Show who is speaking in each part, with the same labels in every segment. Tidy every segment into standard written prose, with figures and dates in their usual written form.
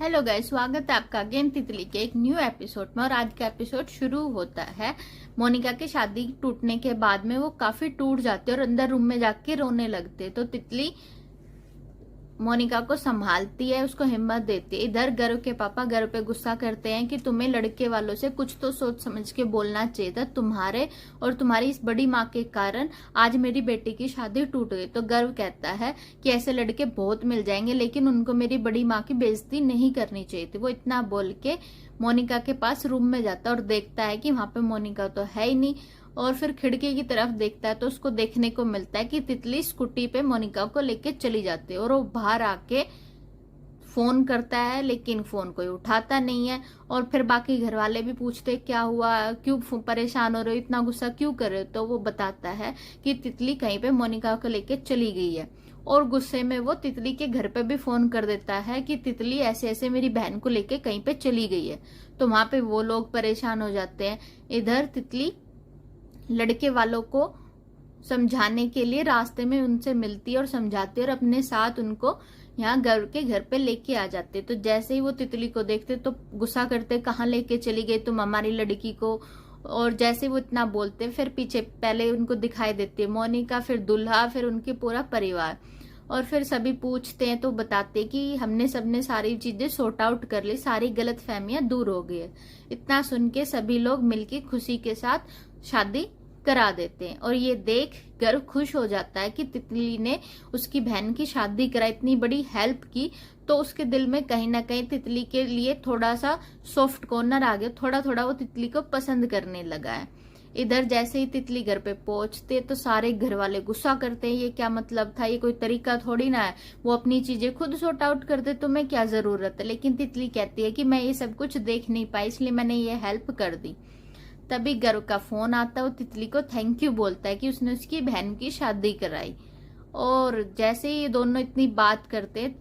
Speaker 1: Hello guys, स्वागत है आपका गेम तितली के एक न्यू एपिसोड में। और आज का एपिसोड शुरू होता है मोनिका की शादी टूटने के बाद में। वो काफी टूट जाते और अंदर रूम में जाके रोने लगते। तो तितली मोनिका को संभालती है, उसको हिम्मत देती है। इधर गर्व के पापा गर्व पे गुस्सा करते हैं कि तुम्हें लड़के वालों से कुछ तो सोच समझ के बोलना चाहिए था। तुम्हारे और तुम्हारी इस बड़ी माँ के कारण आज मेरी बेटी की शादी टूट गई। तो गर्व कहता है कि ऐसे लड़के बहुत मिल जाएंगे, लेकिन उनको मेरी बड़ी माँ की बेइज्जती नहीं करनी चाहिए थी। वो इतना बोल के मोनिका के पास रूम में जाता है और देखता है कि वहां पे मोनिका तो है ही नहीं। और फिर खिड़की की तरफ देखता है तो उसको देखने को मिलता है कि तितली स्कूटी पे मोनिका को लेके चली जाती है। और वो बाहर आके फोन करता है, लेकिन फोन कोई उठाता नहीं है। और फिर बाकी घर वाले भी पूछते क्या हुआ, क्यों परेशान हो रहे हो, इतना गुस्सा क्यों कर रहे हो। तो वो बताता है कि तितली कहीं पे मोनिका को लेके चली गई है। और गुस्से में वो तितली के घर पे भी फोन कर देता है कि तितली ऐसे ऐसे मेरी बहन को लेके कहीं पे चली गई है। तो वहां पे वो लोग परेशान हो जाते हैं। इधर तितली लड़के वालों को समझाने के लिए रास्ते में उनसे मिलती है और समझाती है और अपने साथ उनको यहाँ गर्व के घर पे लेके आ जाते। तो जैसे ही वो तितली को देखते तो गुस्सा करते, कहाँ लेके चली गई तुम हमारी लड़की को। और जैसे वो इतना बोलते फिर पीछे पहले उनको दिखाई देती है मोनिका, फिर दुल्हा, फिर उनके पूरा परिवार। और फिर सभी पूछते हैं तो बताते कि हमने सबने सारी चीजें सॉर्ट आउट कर ली, सारी गलत फहमियां दूर हो गई है। इतना सुन के सभी लोग मिलके खुशी के साथ शादी करा देते हैं। और ये देख गर्व खुश हो जाता है कि तितली ने उसकी बहन की शादी करा, इतनी बड़ी हेल्प की। तो उसके दिल में कहीं ना कहीं तितली के लिए थोड़ा सा सॉफ्ट कॉर्नर आ गया, थोड़ा थोड़ा वो तितली को पसंद करने लगा है। इधर जैसे ही तितली घर पे पहुंचते तो सारे घर वाले गुस्सा करते हैं, ये क्या मतलब था, ये कोई तरीका थोड़ी ना है, वो अपनी चीजें खुद सॉर्ट आउट कर दे, तुम्हें क्या जरूरत है। लेकिन तितली कहती है कि मैं ये सब कुछ देख नहीं पाई, इसलिए मैंने ये हेल्प कर दी। तभी गर्व का फोन आता है, वो तितली को थैंक यू बोलता है कि उसने उसकी बहन की शादी कराई। और जैसे ही ये दोनों इतनी बात करते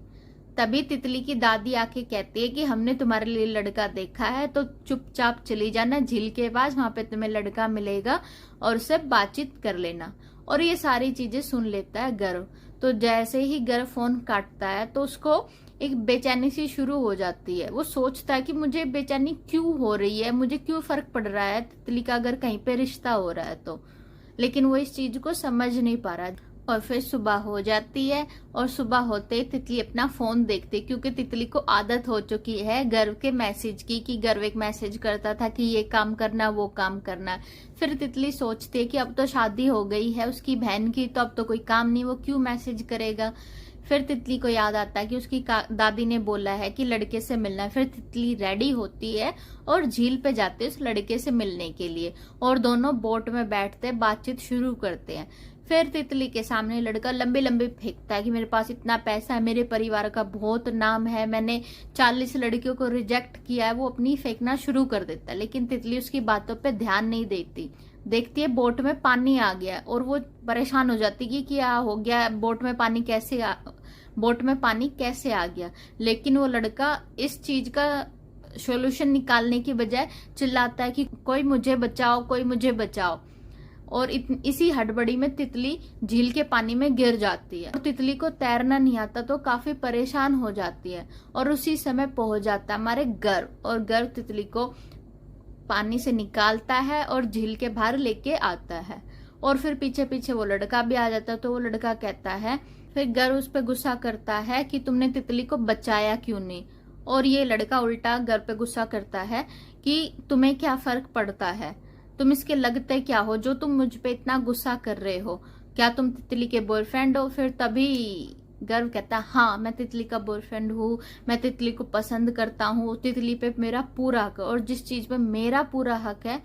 Speaker 1: तभी तितली की दादी आके कहती है कि हमने तुम्हारे लिए लड़का देखा है, तो चुपचाप चली जाना झील के पास, वहां पे तुम्हें लड़का मिलेगा और उससे बातचीत कर लेना। और ये सारी चीजें सुन लेता है गर्व। तो जैसे ही गर्व फोन काटता है तो उसको एक बेचैनी सी शुरू हो जाती है। वो सोचता है कि मुझे बेचैनी क्यों हो रही है, मुझे क्यों फर्क पड़ रहा है तितली का अगर कहीं पे रिश्ता हो रहा है तो। लेकिन वो इस चीज को समझ नहीं पा रहा। और फिर सुबह हो जाती है और सुबह होते ही तितली अपना फोन देखती, क्योंकि तितली को आदत हो चुकी है गर्व के मैसेज की, कि गर्व एक मैसेज करता था कि ये काम करना वो काम करना। फिर तितली सोचती है कि अब तो शादी हो गई है उसकी बहन की, तो अब तो कोई काम नहीं, वो क्यों मैसेज करेगा। फिर तितली को याद आता है कि उसकी दादी ने बोला है कि लड़के से मिलना है। फिर तितली रेडी होती है और झील पे जाते उस लड़के से मिलने के लिए। और दोनों बोट में बैठते बातचीत शुरू करते हैं। फिर तितली के सामने लड़का लंबे लंबे फेंकता है कि मेरे पास इतना पैसा है, मेरे परिवार का बहुत नाम है, मैंने 40 लड़कियों को रिजेक्ट किया है। वो अपनी फेंकना शुरू कर देता है, लेकिन तितली उसकी बातों पे ध्यान नहीं देती। देखती है बोट में पानी आ गया और वो परेशान हो जाती कि क्या हो गया, बोट में पानी कैसे आ गया। लेकिन वो लड़का इस चीज का सॉल्यूशन निकालने की बजाय चिल्लाता है कि कोई मुझे बचाओ, कोई मुझे बचाओ। और इसी हड़बड़ी में तितली झील के पानी में गिर जाती है। और तितली को तैरना नहीं आता तो काफी परेशान हो जाती है। और उसी समय पहुंच जाता है हमारे गर्व, और गर्व तितली को पानी से निकालता है और झील के बाहर लेके आता है। और फिर पीछे पीछे वो लड़का भी आ जाता है। तो वो लड़का कहता है, फिर गर्व उस पर गुस्सा करता है कि तुमने तितली को बचाया क्यों नहीं। और ये लड़का उल्टा गर्व पे गुस्सा करता है कि तुम्हें क्या फर्क पड़ता है, तुम इसके लगते क्या हो जो तुम मुझ पे इतना गुस्सा कर रहे हो, क्या तुम तितली के बॉयफ्रेंड हो। फिर तभी गर्व कहता है, हाँ मैं तितली का बॉयफ्रेंड हूँ, मैं तितली को पसंद करता हूँ, तितली पे मेरा पूरा हक है, और जिस चीज पे मेरा पूरा हक है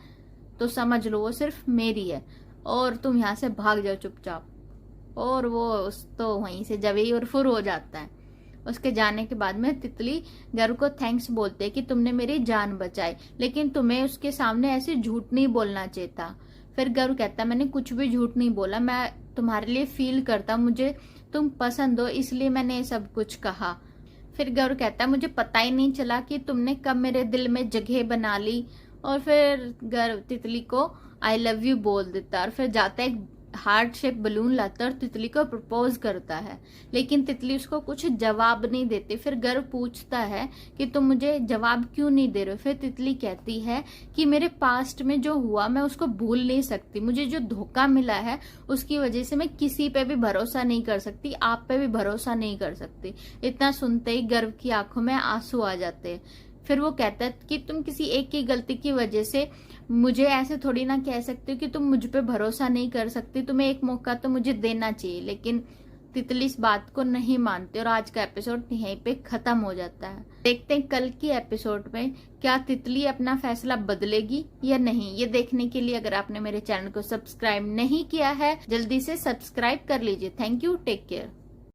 Speaker 1: तो समझ लो वो सिर्फ मेरी है, और तुम यहाँ से भाग जाओ चुपचाप। और वो तो वहीं से जबी और फुर हो जाता है। उसके जाने के बाद में तितली गर्व को थैंक्स बोलते हैं कि तुमने मेरी जान बचाई, लेकिन तुम्हें उसके सामने ऐसे झूठ नहीं बोलना चाहिए था। फिर गर्व कहता है, मैंने कुछ भी झूठ नहीं बोला, मैं तुम्हारे लिए फील करता, मुझे तुम पसंद हो, इसलिए मैंने ये सब कुछ कहा। फिर गर्व कहता है, मुझे पता ही नहीं चला कि तुमने कब मेरे दिल में जगह बना ली। और फिर गर्व तितली को आई लव यू बोल देता है और फिर जाता है हार्ट शेप बलून लाता है और तितली को प्रपोज करता है, लेकिन तितली उसको कुछ जवाब नहीं देती। फिर गर्व पूछता है कि तुम मुझे जवाब क्यों नहीं दे रहे हो। फिर तितली कहती है कि मेरे पास्ट में जो हुआ मैं उसको भूल नहीं सकती, मुझे जो धोखा मिला है उसकी वजह से मैं किसी पे भी भरोसा नहीं कर सकती, आप पे भी भरोसा नहीं कर सकती। इतना सुनते ही गर्व की आंखों में आंसू आ जाते हैं। फिर वो कहता है कि तुम किसी एक की गलती की वजह से मुझे ऐसे थोड़ी ना कह सकते हो कि तुम मुझ पे भरोसा नहीं कर सकती, तुम्हें एक मौका तो मुझे देना चाहिए। लेकिन तितली इस बात को नहीं मानती और आज का एपिसोड यहीं पे खत्म हो जाता है। देखते हैं कल की एपिसोड में क्या तितली अपना फैसला बदलेगी या नहीं। ये देखने के लिए अगर आपने मेरे चैनल को सब्सक्राइब नहीं किया है, जल्दी से सब्सक्राइब कर लीजिए। Thank you, take care.